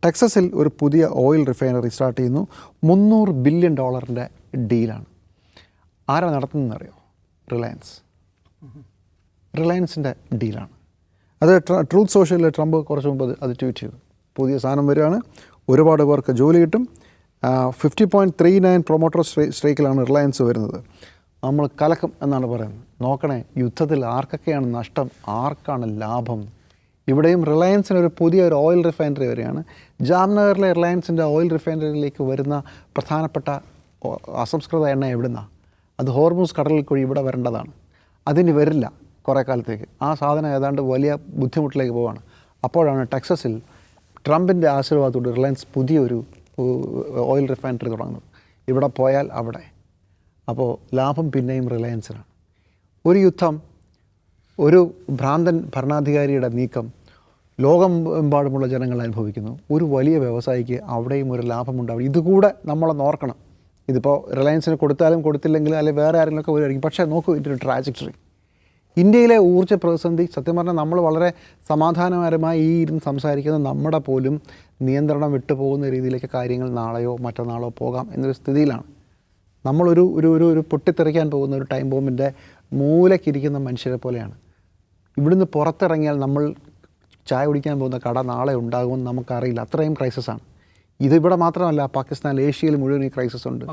ടെക്സസിൽ ഒരു പുതിയ oil refinery start ചെയ്യുന്നു. $300 ബില്യൺ ഡീലാണ്. ആരാ നടത്തുന്നതെന്നറിയോ? റിലയൻസിൻ്റെ ഡീലാണ്. അത് ട്രൂത്ത് സോഷ്യലിൽ ട്രംപ് കുറച്ച് മുമ്പ് അത് ട്വീറ്റ് ചെയ്തു. പുതിയ സാധനം വരികയാണ്, ഒരുപാട് പേർക്ക് ജോലി കിട്ടും. 50.39 പ്രൊമോട്ടർ സ്ട്രൈക്കിലാണ് റിലയൻസ് വരുന്നത്. നമ്മൾ കലക്കും എന്നാണ് പറയുന്നത്. നോക്കണേ, യുദ്ധത്തിൽ ആർക്കൊക്കെയാണ് നഷ്ടം, ആർക്കാണ് ലാഭം? ഇവിടെയും റിലയൻസിനൊരു പുതിയൊരു ഓയിൽ റിഫൈനറി വരികയാണ്. ജാംനഗറിലെ റിലയൻസിൻ്റെ ഓയിൽ റിഫൈനറിയിലേക്ക് വരുന്ന പ്രധാനപ്പെട്ട അസംസ്കൃത എണ്ണ എവിടുന്നാണ്? അത് ഹോർമൂസ് കടലിൽ കൂടി ഇവിടെ വരേണ്ടതാണ്. അതിന് വരില്ല കുറേ കാലത്തേക്ക്. ആ സാധനം ഏതാണ്ട് വലിയ ബുദ്ധിമുട്ടിലേക്ക് പോവുകയാണ്. അപ്പോഴാണ് ടെക്സസിൽ ട്രംപിൻ്റെ ആശീർവാദത്തോടെ റിലയൻസ് പുതിയൊരു ഓയിൽ റിഫൈനറി തുടങ്ങുന്നത്. ഇവിടെ പോയാൽ അവിടെ. അപ്പോൾ ലാഭം പിന്നെയും റിലയൻസിനാണ്. ഒരു യുദ്ധം, ഒരു ഭ്രാന്തൻ ഭരണാധികാരിയുടെ നീക്കം ലോകമെമ്പാടുമുള്ള ജനങ്ങൾ അനുഭവിക്കുന്നു. ഒരു വലിയ വ്യവസായിക്ക് അവിടെയും ഒരു ലാഭമുണ്ടാവും. ഇതുകൂടെ നമ്മളൊന്ന് ഓർക്കണം. ഇതിപ്പോൾ റിലയൻസിന് കൊടുത്താലും കൊടുത്തില്ലെങ്കിലും അല്ലെങ്കിൽ വേറെ ആരെങ്കിലുമൊക്കെ വരുമായിരിക്കും. പക്ഷേ നോക്കൂ ഇതിൻ്റെ ഒരു ട്രാജക്ടറി. ഇന്ത്യയിലെ ഊർജ്ജ പ്രതിസന്ധി, സത്യം പറഞ്ഞാൽ നമ്മൾ വളരെ സമാധാനപരമായി ഈ ഇരുന്ന് സംസാരിക്കുന്ന നമ്മുടെ പോലും നിയന്ത്രണം വിട്ടുപോകുന്ന രീതിയിലേക്ക് കാര്യങ്ങൾ നാളെയോ മറ്റന്നാളോ പോകാം എന്നൊരു സ്ഥിതിയിലാണ്. നമ്മളൊരു ഒരു ഒരു പൊട്ടിത്തെറിക്കാൻ പോകുന്ന ഒരു ടൈം ബോംബിൻ്റെ മൂലക്കിരിക്കുന്ന മനുഷ്യരെ പോലെയാണ്. ഇവിടുന്ന് പുറത്തിറങ്ങിയാൽ നമ്മൾ ചായ കുടിക്കാൻ പോകുന്ന കട നാളെ ഉണ്ടാകുമെന്ന് നമുക്കറിയില്ല. അത്രയും ക്രൈസിസാണ്. ഇതിവിടെ മാത്രമല്ല, പാകിസ്ഥാനിൽ, ഏഷ്യയിൽ മുഴുവൻ ഈ ക്രൈസിസ് ഉണ്ട്.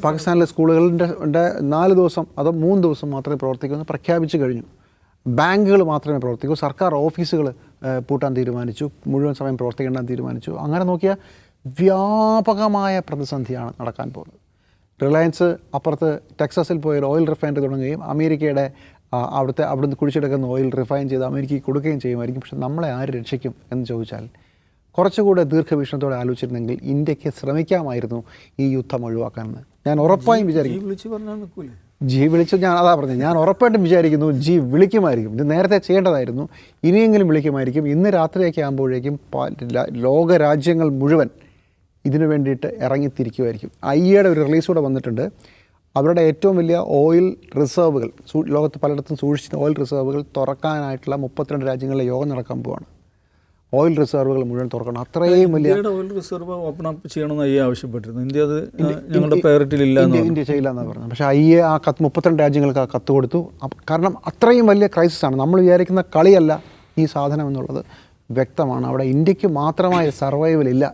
പാകിസ്ഥാനിലെ സ്കൂളുകളുടെ 4 ദിവസം അതോ 3 ദിവസം മാത്രമേ പ്രവർത്തിക്കുമെന്ന് പ്രഖ്യാപിച്ചു കഴിഞ്ഞു. ബാങ്കുകൾ മാത്രമേ പ്രവർത്തിക്കൂ. സർക്കാർ ഓഫീസുകൾ പൂട്ടാൻ തീരുമാനിച്ചു. മുഴുവൻ സമയം പ്രവർത്തിക്കേണ്ടെന്ന് തീരുമാനിച്ചു. അങ്ങനെ നോക്കിയാൽ വ്യാപകമായ പ്രതിസന്ധിയാണ് നടക്കാൻ പോകുന്നത്. റിലയൻസ് അപ്പുറത്ത് ടെക്സസിൽ പോയ ഓയിൽ റിഫൈനറി തുടങ്ങുകയും അമേരിക്കയുടെ അവിടുന്ന് കുഴിച്ചെടുക്കുന്ന ഓയിൽ റിഫൈൻ ചെയ്ത് അമേരിക്കയ്ക്ക് കൊടുക്കുകയും ചെയ്യുമായിരിക്കും. പക്ഷെ നമ്മളെ ആര് രക്ഷിക്കും എന്ന് ചോദിച്ചാൽ, കുറച്ചുകൂടെ ദീർഘവീക്ഷണത്തോടെ ആലോചിച്ചിരുന്നെങ്കിൽ ഇന്ത്യക്ക് ശ്രമിക്കാമായിരുന്നു ഈ യുദ്ധം ഒഴിവാക്കാനെന്ന് ഞാൻ ഉറപ്പായും വിചാരിക്കും. ഞാൻ അതാ പറഞ്ഞത്, ഞാൻ ഉറപ്പായിട്ടും വിചാരിക്കുന്നു വിളിക്കുമായിരിക്കും. ഇത് നേരത്തെ ചെയ്യേണ്ടതായിരുന്നു. ഇനിയെങ്കിലും വിളിക്കുമായിരിക്കും. ഇന്ന് രാത്രിയൊക്കെ ആകുമ്പോഴേക്കും ലോകരാജ്യങ്ങൾ മുഴുവൻ ഇതിനു വേണ്ടിയിട്ട് ഇറങ്ങിത്തിരിക്കുമായിരിക്കും. ഐയുടെ ഒരു റിലീസ് കൂടെ വന്നിട്ടുണ്ട്. അവരുടെ ഏറ്റവും വലിയ ഓയിൽ റിസർവുകൾ, ലോകത്ത് പലയിടത്തും സൂക്ഷിച്ച ഓയിൽ റിസർവുകൾ തുറക്കാനായിട്ടുള്ള 32 രാജ്യങ്ങളിലെ യോഗം നടക്കാൻ പോവാണ്. ഓയിൽ റിസർവുകൾ മുഴുവൻ തുറക്കണം. അത്രയും വലിയ ഓയിൽ റിസർവ് ഓപ്പൺ അപ്പ് ചെയ്യണമെന്ന് ഐ ആവശ്യപ്പെട്ടിരുന്നു. ഇന്ത്യ അത് ഞങ്ങളുടെ പ്രയോറിറ്റിയിലില്ല, ഇന്ത്യ ചെയ്യില്ല എന്നാണ് പറഞ്ഞത്. പക്ഷേ ഐ ആ 32 രാജ്യങ്ങൾക്ക് ആ കത്ത് കൊടുത്തു. കാരണം അത്രയും വലിയ ക്രൈസിസാണ്. നമ്മൾ വിചാരിക്കുന്ന കളിയല്ല ഈ സാധനം എന്നുള്ളത് വ്യക്തമാണ്. അവിടെ ഇന്ത്യക്ക് മാത്രമായ സർവൈവൽ ഇല്ല.